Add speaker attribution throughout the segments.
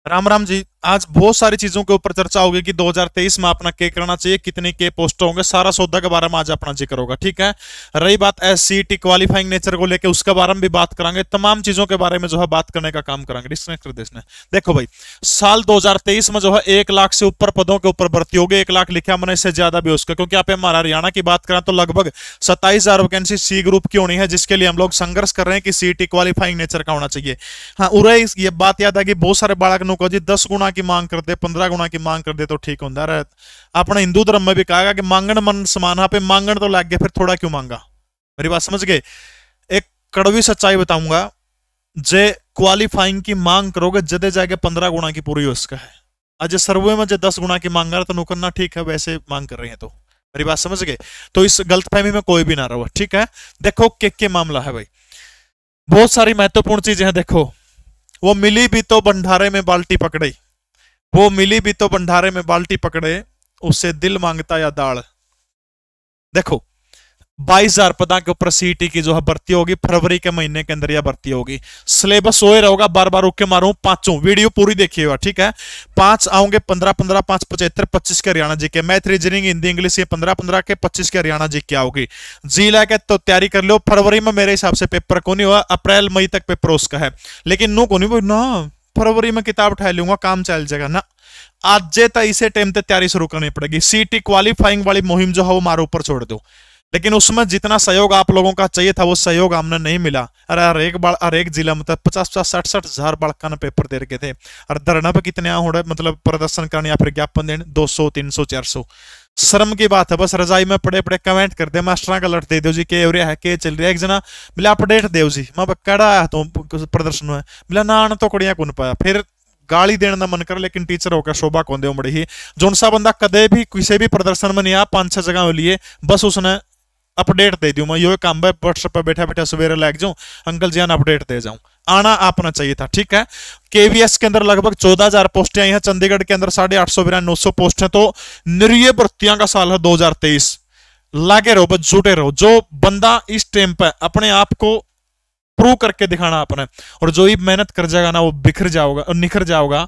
Speaker 1: राम राम जी। आज बहुत सारी चीजों के ऊपर चर्चा होगी कि 2023 में अपना क्या करना चाहिए, कितने के पोस्ट होंगे, सारा सौदा के बारे में आज अपना जिक्र होगा। ठीक है। रही बात एससीईटी क्वालिफाइंग नेचर को लेके, उसके बारे में भी बात करेंगे। तमाम चीजों के बारे में जो है बात करने का काम करेंगे। डिस्कनेक्ट कर देना। देखो भाई, साल 2023 में जो है 1 लाख से ऊपर पदों के ऊपर भर्ती होगी। 1 लाख लिखा मैंने, इससे ज्यादा भी उसका, क्योंकि आप हमारा हरियाणा की बात करें तो लगभग 27,000 वैकेंसी सी ग्रुप की होनी है, जिसके लिए हम लोग संघर्ष कर रहे हैं कि सीईटी क्वालिफाइंग नेचर का होना चाहिए। हाँ, उरे ये बात याद है कि बहुत सारे बालक को जी 10 गुना की मांग कर दे, 15 गुना की मांग कर दे तो ठीक होता है। अपने हिंदू धर्म में भी कहा कि मांगण मन समान, पे मांगण तो लग गया, फिर थोड़ा क्यों मांगा। मेरी बात समझ गए। एक कड़वी सच्चाई बताऊंगा, जे क्वालिफाइंग की मांग करोगे जदे जाके 15 गुना की पूरी हो इसका है। आज सर्वे में जो 10 गुना की मांग रहा तो नुकरना ठीक है, वैसे मांग कर रही है। तो मेरी बात समझ गए। तो इस गलतफहमी में कोई भी ना रहो। ठीक है। देखो के मामला है भाई, बहुत सारी महत्वपूर्ण चीजें हैं। देखो, वो मिली भी तो भंडारे में बाल्टी पकड़े, वो मिली भी तो भंडारे में बाल्टी पकड़े, उससे दिल मांगता या दाल। देखो, 22,000 पदा के ऊपर सीईटी की जो है भर्ती होगी, फरवरी के महीने के अंदर यह भर्ती होगी। सिलेबस वही रहेगा, बार बार रुक के मारू, पांचों वीडियो पूरी देखिएगा। ठीक है। 5 आऊंगे, 15-15, 5 75, 25 के हरियाणा जी के, मैथ रीजनिंग हिंदी इंग्लिश, ये 15-15 के, 25 के हरियाणा जी क्या होगी। जी ला के तो तैयारी कर लो। फरवरी में मेरे हिसाब से पेपर को नहीं हुआ, अप्रैल मई तक पेपर उसका है, लेकिन नो को नहीं ना, फरवरी में किताब उठा लूंगा, काम चल जाएगा ना। आज जे तक इसे टाइम तक तैयारी शुरू करनी पड़ेगी। सीईटी क्वालिफाइंग वाली मुहिम जो है वो हमारे ऊपर छोड़ दो, लेकिन उसमें जितना सहयोग आप लोगों का चाहिए था वो सहयोग हमने नहीं मिला। अरे हर एक जिला में 50-50, 60-60 हजार बालका ने पेपर दे रखे थे। और धरना पे कितने हो रहे, मतलब प्रदर्शन करने या फिर ज्ञापन देने, 200, 300, 400। शर्म की बात है। बस रजाई में पड़े पड़े कमेंट कर दे, मास्टर का लट दे दो जी, के हो रहा है, के चल रहा है। एक जना मिला अपडेट देव जी, मैं कड़ा आया तो प्रदर्शन में मिला ना तो कड़िया कौन पाया, फिर गाली देने का मन कर, लेकिन टीचर होकर शोभा कौन दे बड़ी ही। जोन सा बंदा कदे भी किसी भी प्रदर्शन में नहीं आया 5-6 जगह लिए, बस उसने अपडेट दे दूं। मैं यो काम है, व्हाट्सएप पर बैठा बैठा सवेरे लग जाऊं, अंकल जी अपडेट दे जाऊं। आना आपना चाहिए था। ठीक है। केवीएस के अंदर लगभग 14,000 पोस्टें आई हैं, चंडीगढ़ के अंदर 850 900 पोस्ट है। तो निरीय भर्तियां का साल है 2023। लागे रहो, बस जुटे रहो। जो बंदा इस टाइम पर अपने आप को प्रूव करके दिखाना आपने, और जो ही मेहनत कर जाएगा ना वो बिखर जाओगा और निखर जाओगा,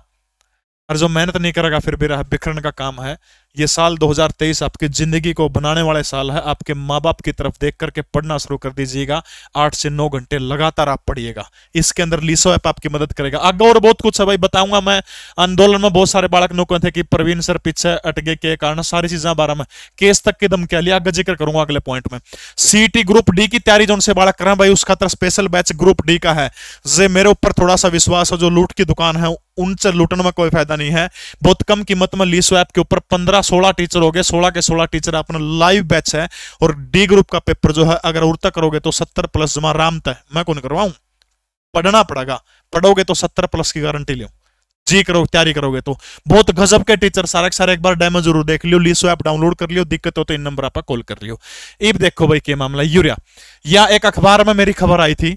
Speaker 1: और जो मेहनत नहीं करेगा फिर भी बिखरने का काम है। ये साल 2023 आपकी जिंदगी को बनाने वाले साल है। आपके माँ बाप की तरफ देख करके पढ़ना शुरू कर दीजिएगा। 8 से 9 घंटे लगातार आप पढ़िएगा। इसके अंदर लीसो ऐप आपकी मदद करेगा। आगे और बहुत कुछ है भाई, बताऊंगा मैं। आंदोलन में बहुत सारे बालक नो थे कि प्रवीण सर पीछे अटके के कारण, सारी चीजें बारे में, केस तक के दम क्या लिया, आगे जिक्र करूंगा अगले पॉइंट में। सीईटी ग्रुप डी की तैयारी जो उनसे बालक कर रहे हैं भाई, उसका स्पेशल बैच ग्रुप डी का है। जे मेरे ऊपर थोड़ा सा विश्वास है, जो लूट की दुकान है उनसे लूटने में कोई फायदा नहीं है। बहुत कम कीमत में लीसो ऐप के ऊपर 15-16 टीचर हो गए, 16 के 16 टीचर अपना लाइव बैच है। और डी ग्रुप का पेपर जो है अगर उड़ता करोगे तो 70+ जमा राम तय, मैं कौन करवाऊं, पढ़ना पड़ेगा। पढ़ोगे तो 70+ की गारंटी लो जी। करो तैयारी करोगे तो बहुत गजब के टीचर सारे सारे एक बार डेमो जरूर देख लियो, लीसो ऐप डाउनलोड कर लियो, दिक्कत हो तो इन नंबर पर कॉल कर लियो। अब देखो भाई क्या मामला यूरिया, या एक अखबार में मेरी खबर आई थी,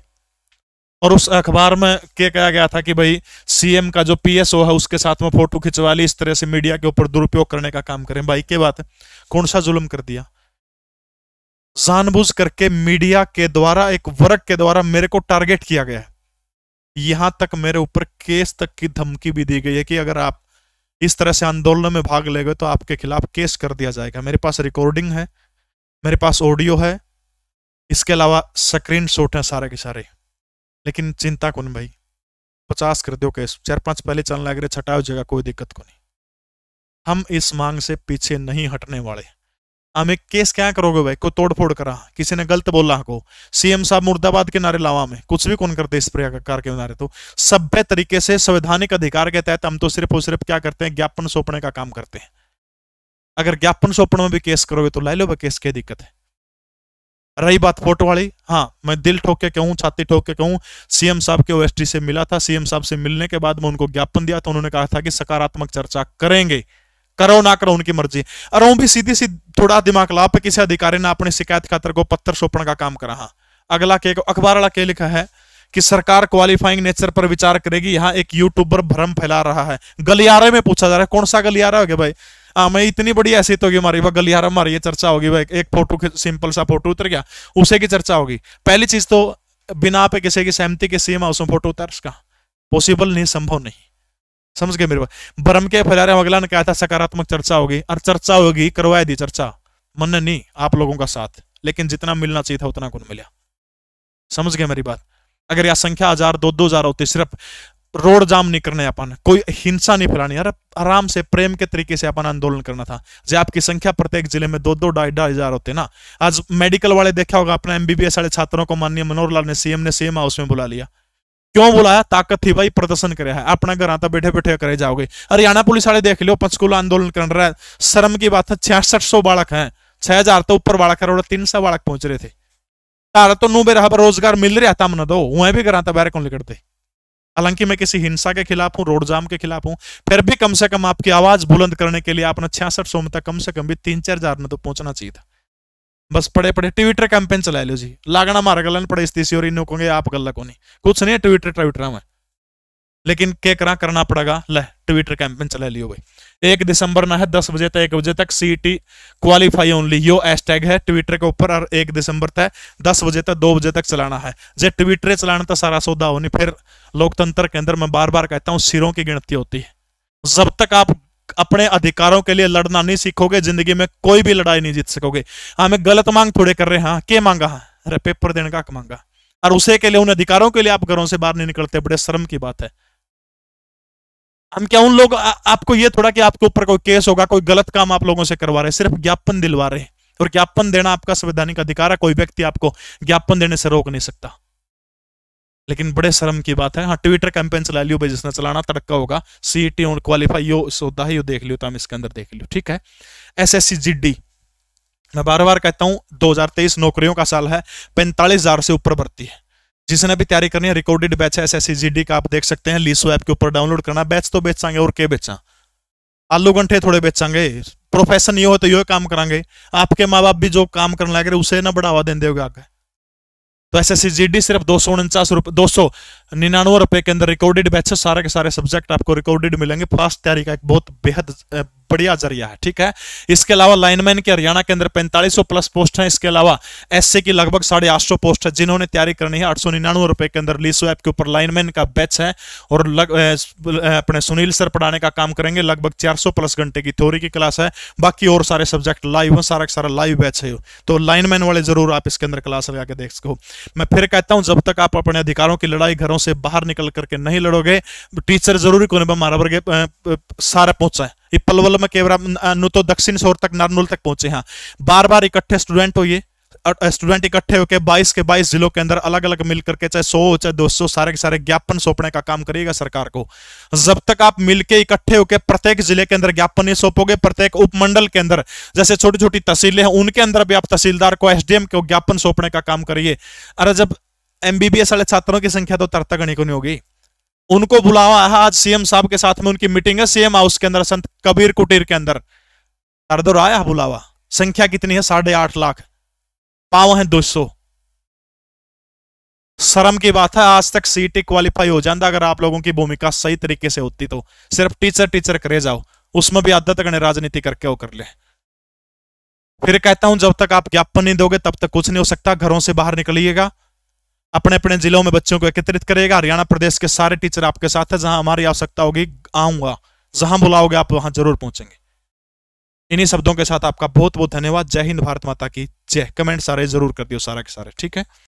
Speaker 1: और उस अखबार में क्या कहा गया था कि भाई सीएम का जो पीएसओ है उसके साथ में फोटो खिंचवा ली, इस तरह से मीडिया के ऊपर दुरुपयोग करने का काम करें। भाई क्या बात है, कौन सा जुल्म कर दिया। जानबूझ करके मीडिया के द्वारा, एक वर्ग के द्वारा मेरे को टारगेट किया गया है। यहां तक मेरे ऊपर केस तक की धमकी भी दी गई है कि अगर आप इस तरह से आंदोलन में भाग लेंगे तो आपके खिलाफ केस कर दिया जाएगा। मेरे पास रिकॉर्डिंग है, मेरे पास ऑडियो है, इसके अलावा स्क्रीनशॉट है सारे के सारे। लेकिन चिंता कौन भाई, 50 कर दो केस, 4-5 पहले चलने लग रहे, छठा हो जाएगा, कोई दिक्कत को नहीं। हम इस मांग से पीछे नहीं हटने वाले। हमें केस क्या करोगे भाई, कोई तोड़फोड़ करा, किसी ने गलत बोला को, सीएम साहब मुर्दाबाद के नारे लावा में कुछ भी कौन करते इस प्रकार के नारे। तो सभ्य तरीके से संवैधानिक अधिकार के तहत हम तो सिर्फ और सिर्फ क्या करते हैं, ज्ञापन सौंपने का काम करते हैं। अगर ज्ञापन सौंपने में भी केस करोगे तो ला लो भाई केस, क्या दिक्कत है। रही बात फोटो वाली, हाँ मैं दिल ठोक के कहूं, छाती ठोक के कहूं, सीएम साहब के ओएसडी से मिला था। सीएम साहब से मिलने के बाद मैं उनको ज्ञापन दिया तो उन्होंने कहा था कि सकारात्मक चर्चा करेंगे, करो ना करो उनकी मर्जी। और वो भी सीधी सी थोड़ा दिमाग ला पे किसी अधिकारी ने अपनी शिकायत खातर को पत्र सौंपने का काम करा। हाँ, अगला के अखबार वाला के लिखा है कि सरकार क्वालिफाइंग नेचर पर विचार करेगी। यहाँ एक यूट्यूबर भ्रम फैला रहा है। गलियारे में पूछा जा रहा है, कौन सा गलियारा हो गया भाई। मैं इतनी बड़ी ऐसी तो होगी हमारी, वह गलियारा हमारी ये चर्चा होगी भाई, एक फोटो सिंपल सा फोटो उतर गया उसे की चर्चा होगी। पहली चीज तो बिना पे किसी की सहमति के सीएम हाउस में फोटो उतर, इसका पॉसिबल नहीं, संभव नहीं। समझ गए मेरे बात? भ्रम के फैला रहे अगला ने कहा था सकारात्मक चर्चा होगी, और चर्चा होगी, करवाई दी चर्चा, मन नहीं आप लोगों का साथ, लेकिन जितना मिलना चाहिए था उतना कौन मिला। समझ गए मेरी बात? अगर यह संख्या 1000 2 2000 होती, सिर्फ रोड जाम नहीं करने अपन, कोई हिंसा नहीं फैलानी यार, आराम से प्रेम के तरीके से अपन आंदोलन करना था। जो आपकी संख्या प्रत्येक जिले में 2 2 2.5 हजार होते ना। आज मेडिकल वाले देखा होगा अपने एमबीबीएस वाले छात्रों को माननीय मनोहर लाल ने सीएम ने सेम हाउस में बुला लिया। क्यों बुलाया? ताकत थी भाई, प्रदर्शन करे है, अपना घर आता बैठे बैठे करे जाओगे। हरियाणा पुलिस वाले देख लो, पंचकुला आंदोलन कर रहा है, शर्म की बात है, 6600 बालक है, 6000 तो ऊपर बालक है, 300 बालक पहुंच रहे थे। तारा तो नू बेरा रोजगार मिल रहा था, मन दो वह भी कराता बाहर कौन लिखते। हालांकि मैं किसी हिंसा के खिलाफ हूं, रोड जाम के खिलाफ हूं, फिर भी कम से कम आपकी आवाज बुलंद करने के लिए आपने 6600 में तक कम से कम भी 3-4 हजार में तो पहुंचना चाहिए था। बस पड़े पड़े ट्विटर कैंपेन चला लो जी, लागना मारा गलन पड़े स्थिति और इन कहोगे आप गल्ला को नहीं, कुछ नहीं है ट्विटर में, लेकिन क्या करना पड़ेगा, ले ट्विटर कैंपेन चला लियो भाई। 1 दिसंबर ना है 10 बजे तक 1 बजे तक सीईटी क्वालिफाई ओनली, यो हैशटैग है ट्विटर के ऊपर, और 1 दिसंबर तक 10 बजे तक 2 बजे तक चलाना है। जे ट्विटर चलाना तो सारा सौदा हो नहीं, फिर लोकतंत्र के अंदर मैं बार बार कहता हूं सिरों की गिनती होती है। जब तक आप अपने अधिकारों के लिए लड़ना नहीं सीखोगे, जिंदगी में कोई भी लड़ाई नहीं जीत सकोगे। हमें गलत मांग थोड़े कर रहे हैं, क्या मांगा है? अरे पेपर देने का मांगा, और उसे के लिए, उन अधिकारों के लिए आप घरों से बाहर नहीं निकलते, बड़े शर्म की बात है। हम क्या उन लोग आपको ये थोड़ा कि आपके ऊपर कोई केस होगा, कोई गलत काम आप लोगों से करवा रहे, सिर्फ ज्ञापन दिलवा रहे हैं, और ज्ञापन देना आपका संवैधानिक अधिकार है, कोई व्यक्ति आपको ज्ञापन देने से रोक नहीं सकता। लेकिन बड़े शर्म की बात है। हाँ, ट्विटर कैंपेन चला लियो भाई, जिसने चलाना तड़का होगा, सीईटी और क्वालिफाई यो सौदा है, यो देख लियो, तो हम इसके अंदर देख लियो, ठीक है। एसएससी जीडी, मैं बार बार कहता हूं 2023 नौकरियों का साल है, 45,000 से ऊपर भर्ती है। जिसने भी तैयारी करनी है, रिकॉर्डेड बैच है एसएससी जीडी का, आप देख सकते हैं, लीसो ऐप के ऊपर डाउनलोड करना। बैच तो बेचांगे, और क्या बेचा, आलू गंठे थोड़े बेचांगे, प्रोफेशन ये हो तो यो काम करांगे। आपके माँ बाप भी जो काम करने लग रहे उसे ना बढ़ावा देंगे आगे। तो एसएससी जीडी सिर्फ 299 रुपए के अंदर रिकॉर्डेड बैच है, सारे के सारे सब्जेक्ट आपको रिकॉर्डेड मिलेंगे। फास्ट तैयारी का एक बहुत बेहद बढ़िया जरिया है, ठीक है। इसके अलावा लाइनमैन के हरियाणा के अंदर 4500 प्लस पोस्ट है। इसके अलावा एससी की लगभग 850 पोस्ट है। जिन्होंने तैयारी करनी है 899 रुपए के अंदर लीसो ऐप के ऊपर लाइनमैन का बैच है, और अपने सुनील सर पढ़ाने का काम करेंगे। लगभग 400 प्लस घंटे की थ्योरी की क्लास है, बाकी और सारे सब्जेक्ट लाइव है, सारा का सारा लाइव बैच है। तो लाइनमैन वाले जरूर आप इसके अंदर क्लास लगा के देख सको। मैं फिर कहता हूं, जब तक आप अपने अधिकारों की लड़ाई घरों से बाहर निकल करके नहीं लड़ोगे, टीचर जरूरी कोने पर मारा वर्गे सारे पहुंचा है। ये पलवल में केवरा नु तो दक्षिण शोर तक, नारनूल तक पहुंचे हैं। बार बार इकट्ठे स्टूडेंट हो, ये स्टूडेंट इकट्ठे होकर 22 के 22 जिलों के अंदर अलग अलग मिलकर के, चाहे 100 चाहे 200, सारे के सारे ज्ञापन सौंपने का काम करिएगा सरकार को। जब तक आप मिलके इकट्ठे होकर प्रत्येक जिले के अंदर ज्ञापन नहीं सौंपोगे, प्रत्येक उपमंडल के अंदर जैसे छोटी छोटी तहसीलें हैं उनके अंदर भी आप तहसीलदार को, एसडीएम को ज्ञापन सौंपने का काम करिए। अरे जब एमबीबीएस वाले छात्रों की संख्या तो तरता गणी को नहीं होगी, उनको बुलावा है आज सीएम साहब के साथ में, उनकी मीटिंग है सीएम हाउस के अंदर, संत कबीर कुटीर के अंदर। अर्दोर आया बुलावा, संख्या कितनी है? 8.5 लाख, पाव है 200। शर्म की बात है, आज तक सीईटी क्वालिफाई हो जाता अगर आप लोगों की भूमिका सही तरीके से होती तो। सिर्फ टीचर टीचर करे जाओ, उसमें भी आदत गणे राजनीति करके वो कर ले। फिर कहता हूं, जब तक आप ज्ञापन नहीं दोगे तब तक कुछ नहीं हो सकता। घरों से बाहर निकलिएगा, अपने अपने जिलों में बच्चों को एकत्रित करेगा। हरियाणा प्रदेश के सारे टीचर आपके साथ है, जहां हमारी आवश्यकता होगी आऊंगा, जहां बुलाओगे आप वहां जरूर पहुंचेंगे। इन्हीं शब्दों के साथ आपका बहुत बहुत धन्यवाद। जय हिंद, भारत माता की जय। कमेंट सारे जरूर कर दियो, सारा के सारे, ठीक है।